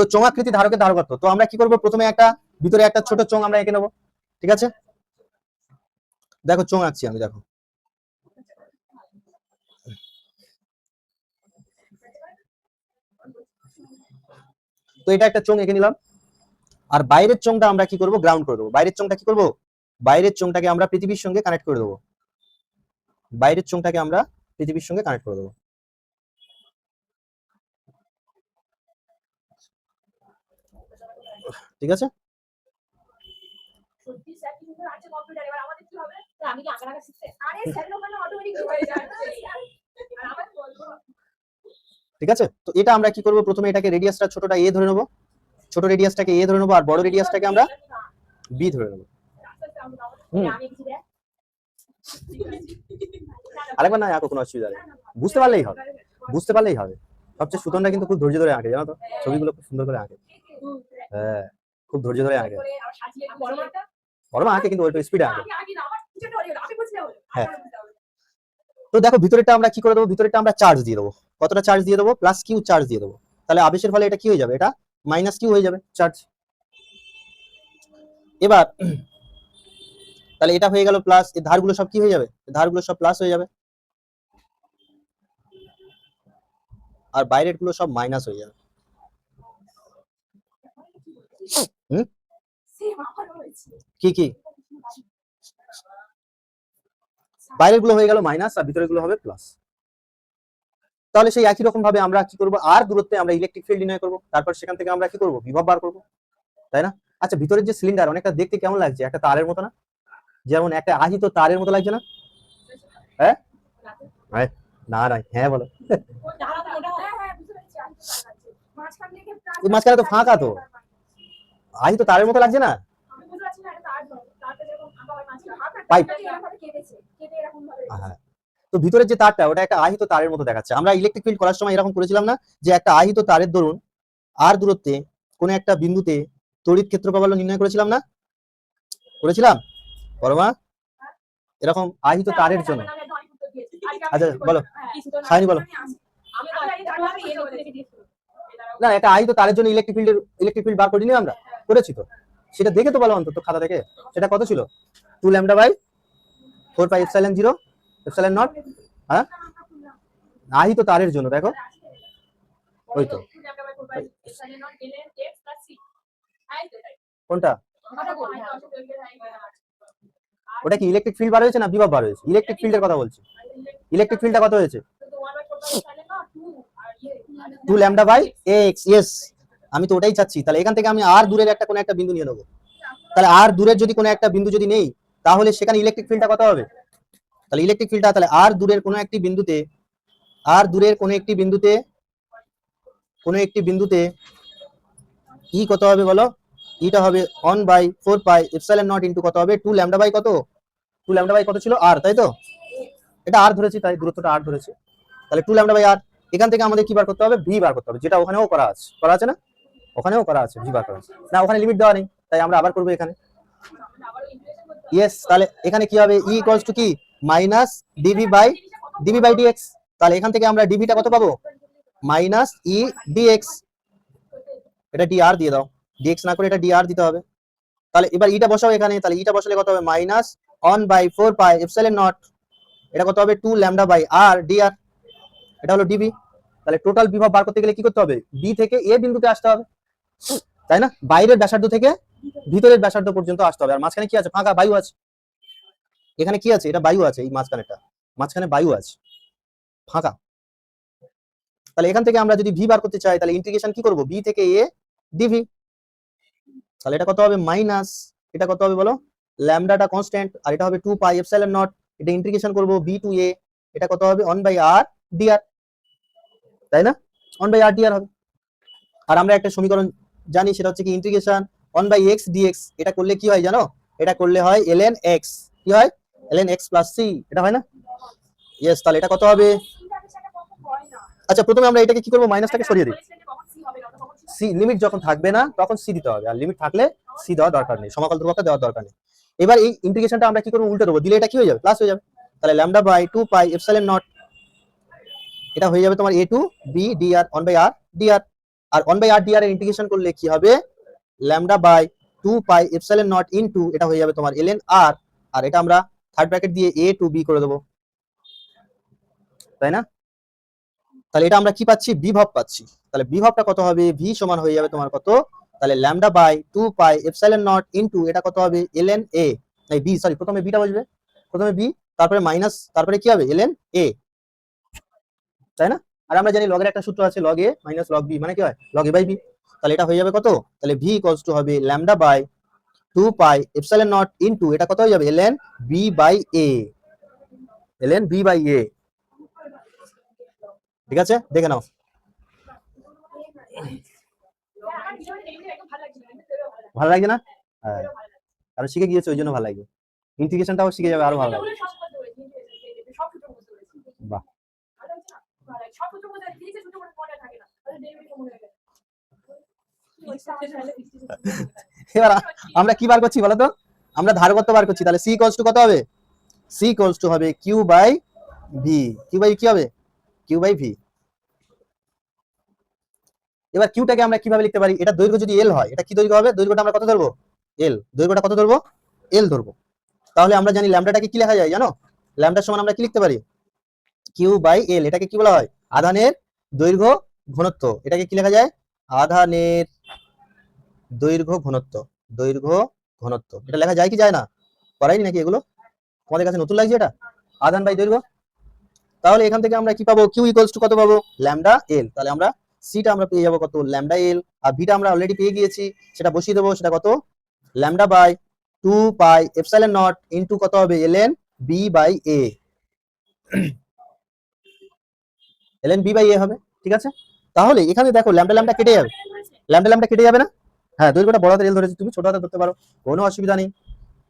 তো চোঙাকৃতি ধারকের ধারকত্ব, তো আমরা কি করব, প্রথমে একটা ভিতরে একটা ছোট চোঙ আমরা এঁকে নেবো, ঠিক আছে? দেখো চোঙ আঁকছি আমি, দেখো তো এটা একটা চোঙ এঁকে নিলাম। আর বাইরের চোঙটা আমরা কি করব, গ্রাউন্ড করে দেবো। বাইরের চোঙটা কি করব, বাইরের চোঙটাকে আমরা পৃথিবীর সঙ্গে কানেক্ট করে দেবো। বাইরের চোঙটাকে আমরা পৃথিবীর সঙ্গে কানেক্ট করে দেবো, ঠিক আছে? ঠিক আছে, তো এটা আমরা কি করব, প্রথমে এটাকে রেডিয়াসটা ছোটটা এ ধরে নেবো, ছোট রেডিয়াসটাকে এ ধরে নেবো, আর বড় রেডিয়াসটাকে আমরা বি ধরে নেবো। আরেকবার না আঁকো, কোনো অসুবিধা নেই, বুঝতে পারলেই হবে, বুঝতে পারলেই হবে। সবচেয়ে সুতনটা কিন্তু খুব ধৈর্য ধরে আঁকে, জানো তো, ছবিগুলো খুব সুন্দর করে আঁকে। হ্যাঁ, খুব ধৈর্য ধরে আঁকে। বড় মা আঁকে কিন্তু ওই স্পিডে আঁকে। হ্যাঁ, তো দেখো ভিতরেরটা আমরা কি করে দেবো, ভিতরেরটা আমরা চার্জ দিয়ে দেবো। কতটা চার্জ দিয়ে দেবো, প্লাস কিউ চার্জ দিয়ে দেবো। তাহলে আবেশের ফলে এটা কি হয়ে যাবে, এটা মাইনাস কিউ হয়ে যাবে চার্জ। এবার তাহলে এটা হয়ে গেল প্লাস, এই ধারগুলো সব কি হয়ে যাবে, ধারগুলো সব প্লাস হয়ে যাবে, আর বাইরের গুলো সব মাইনাস হয়ে যাবে। কি কি বাইরের গুলো হয়ে গেল মাইনাস, আর ভিতরের গুলো হবে প্লাস। তাহলে সেই একই রকম ভাবে আমরা কি করব, আর দূরত্বে আমরা ইলেকট্রিক ফিল্ড নির্ণয় করব, তারপর সেখান থেকে আমরা কি করব, বিভব বার করব, তাই না? আচ্ছা, ভিতরের যে সিলিন্ডার অনেকটা দেখতে কেমন লাগছে, একটা তারের মতো না, যেমন একটা আহিত তারের মতো লাগছে না? হ্যাঁ না না, হ্যাঁ বলো। মাঝখানে তো ফাঁকা, তো আহিত তারের মতো লাগছে না? পাইপ, হ্যাঁ। তো ভিতরের যে তারটা, ওটা একটা আহিত তারের মতো দেখাচ্ছে। আমরা ইলেকট্রিক ফিল্ড করার সময় এরকম করেছিলাম না, যে একটা আহিত তারের দরুন আর দূরত্বে কোন একটা বিন্দুতে তড়িৎ ক্ষেত্র প্রাবল্য নির্ণয় করেছিলাম না, করেছিলাম পরমা, এরকম আহিত তারের জন্য। আচ্ছা বলো, সায়নী বলো। না, একটা আহিত তারের জন্য ইলেকট্রিক ফিল্ড বার করে নিলাম আমরা, করেছি তো, সেটা দেখে তো বলো অন্তত খাতা থেকে, সেটা কত ছিল, 2 lambda by 4 pi epsilon 0 epsilon naught. হ্যাঁ, আহিত তারের জন্য দেখো, ওই তো কোনটা, ওটা কি ইলেকট্রিক ফিল্ড বার হয়েছে না বিভব বার হয়েছে? ইলেকট্রিক ফিল্ডের কথা বলছি, ইলেকট্রিক ফিল্ডটা কত হয়েছে, 2 ল্যামডা বাই এক্স। ইয়েস, আমি তো ওটাই চাচ্ছি। তাহলে এখান থেকে আমি আর দূরের একটা কোনো একটা বিন্দু নিয়ে নেবো, তাহলে আর দূরের যদি কোনো একটা বিন্দু যদি নেই, তাহলে সেখানে ইলেকট্রিক ফিল্ডটা কত হবে, তাহলে ইলেকট্রিক ফিল্ডটা তাহলে আর দূরের কোনো একটি বিন্দুতে, আর দূরের কোনো একটি বিন্দুতে, কোনো একটি বিন্দুতে ই কত হবে বলো, ইটা হবে 1 by 4 pi epsilon naught into কত হবে, 2 ল্যামডা বাই কত, 2 ল্যামডা বাই কত ছিল আর, তাই তো, এটা আর ধরেছি তাই দূরত্বটা আর ধরেছি, তাহলে 2 ল্যামডা বাই আর। এখান থেকে আমাদের কি বার করতে হবে, ভি বার করতে হবে, যেটা ওখানেও করা আছে না, ওখানেও করা আছে, ভি বার করা আছে না, ওখানে লিমিট দেওয়া নেই, তাই আমরা আবার করবো এখানে। ইয়েস, তাহলে এখানে কি হবে, ই ইকুয়ালস টু কি, মাইনাস ডিভি বাই ডিএক্স। তাহলে এখান থেকে আমরা ডিভিটা কত পাবো, মাইনাস ই ডিএক্স, এটা ডিআর দিয়ে দাও, ডিএক্স না করে এটা ডিআর দিতে হবে। তাহলে এবার ইটা বসাও এখানে, তাহলে ইটা বসালে কত হবে, minus 1 by 4 pi epsilon naught, এটা কত হবে 2 ল্যামডা বাই আর ডিআর, এটা হলো ডিবি। তাহলে টোটাল বিভব বার করতে গেলে কি করতে হবে, বি থেকে এ বিন্দুতে আসতে হবে, তাই না? বাইরের ব্যাসার্ধ থেকে ভিতরের ব্যাসার্ধ পর্যন্ত আসতে হবে, আর মাঝখানে কি আছে, ফাঁকা বায়ু আছে, এখানে কি আছে, এটা বায়ু আছে, এই মাঝখানে বায়ু আছে, ফাঁকা। তাহলে এখান থেকে আমরা যদি ভি বার করতে চাই, তাহলে ইন্টিগ্রেশন কি করব, বি থেকে এ ডিভি, তাহলে এটা কত হবে মাইনাস, এটা কত হবে বলো, ল্যামডাটা কনস্ট্যান্ট, আর এটা হবে 2 পাই এপসাইলন নট, এটা ইন্টিগ্রেশন করব বি টু এ, এটা কত হবে 1 বাই আর ডিআর, তাই না, 1 বাই আর ডিআর হবে। আর আমরা একটা সমীকরণ জানি, সেটা হচ্ছে কি ইন্টিগ্রেশন 1 বাই এক্স ডিএক্স, এটা করলে কি হয় জানো, এটা করলে হয় ln x, কি হয় ln x প্লাস c, এটা হয় না? ইয়েস, তাহলে এটা কত হবে, আচ্ছা প্রথমে আমরা এটাকে কি করব, মাইনাসটাকে সরিয়ে দিই, সি লিমিট যখন থাকবে না তখন সি দিতে হবে, আর লিমিট থাকলে সি দেওয়ার দরকার নেই, সমাকল ধ্রুবকটা দেওয়ার দরকার নেই। এবার এই ইন্টিগ্রেশনটা আমরা কি করব, উল্টে দেবো, দিলে এটা কি হয়ে যাবে, প্লাস হয়ে যাবে। তাহলে lambda by 2 pi epsilon naught, এটা হয়ে যাবে তোমার a to b dr 1 by r dr, আর 1/r dr এর ইন্টিগ্রেশন করলে কি হবে, lambda by 2 pi epsilon naught into এটা হয়ে যাবে তোমার ln r, আর এটা আমরা থার্ড ব্র্যাকেট দিয়ে a টু b করে দেবো, তাই না? তাহলে এটা আমরা কি পাচ্ছি, বিভব পাচ্ছি। তাহলে বিভবটা কত হবে, v সমান হয়ে যাবে তোমার কত, তাহলে lambda by 2 pi epsilon naught into এটা কত হবে ln a, এই b সরি প্রথমে বিটা বসবে, প্রথমে b তারপরে মাইনাস তারপরে কি হবে ln a, তাই না? আর আমরা জানি লগের একটা সূত্র আছে log a minus log b মানে কি হয় log a বাই b। তাহলে এটা হয়ে যাবে কত, তাহলে v ইকুয়ালস টু হবে lambda by 2 pi epsilon naught into এটা কত হয়ে যাবে ln b by a, ln b by a। ঠিক আছে, দেখে নাও। ভালো লাগছে না? হ্যাঁ, কারণ শিখে গিয়েছে ওই জন্য ভালো লাগছে, ইন্টিগ্রেশনটাও শিখে যাবে আরো ভালো লাগবে। বাহ, এবার আমরা কি বার করছি বলতো, আমরা ধারকত্ব বার করছি। তাহলে c ইকুয়ালস টু কত হবে, c ইকুয়ালস টু হবে q by v, q by কি হবে, q বাই v। এবার কিউটাকে আমরা কিভাবে লিখতে পারি, এটা দৈর্ঘ্য যদি l হয় এটা কি দৈর্ঘ্য হবে, দৈর্ঘ্যটা আমরা কত ধরবো l, দৈর্ঘ্যটা কত ধরবো l ধরবো। তাহলে আমরা জানি ল্যামডাটাকে কি লেখা যায় জানো, ল্যামডার সমান আমরা কি লিখতে পারি, কিউ বাই এল, এটাকে কি বলা হয় আধানের দৈর্ঘ্য ঘনত্ব, এটাকে কি লেখা যায় আধানের দৈর্ঘ্য ঘনত্ব, দৈর্ঘ্য ঘনত্ব, এটা লেখা যায় কি যায় না, করাইনি নাকি এগুলো, তোমাদের কাছে নতুন লাগছে এটা, আধান বাই দৈর্ঘ্য। তাহলে এখান থেকে আমরা কি পাবো, কিউ ইকুয়ালস টু কত পাবো ল্যামডা এল, তাহলে আমরা সিটা আমরা পেয়ে যাবো কত ল্যামডা এল, আর ভিটা আমরা অলরেডি পেয়ে গিয়েছি সেটা বসিয়ে দেবো, সেটা কত lambda by 2 pi epsilon naught into কত হবে ln b by a, ln b by a হবে। ঠিক আছে, তাহলে এখানে দেখো ল্যামডা ল্যামডা কেটে যাবে, ল্যামডা ল্যামডা কেটে যাবে না, হ্যাঁ দৈর্ঘ্যটা বড় হাতের এল ধরেছি, তুমি ছোট হাতে ধরতে পারো, কোনো অসুবিধা নেই।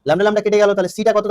ল্যামডা ল্যামডা কেটে গেল, তাহলে সিটা কত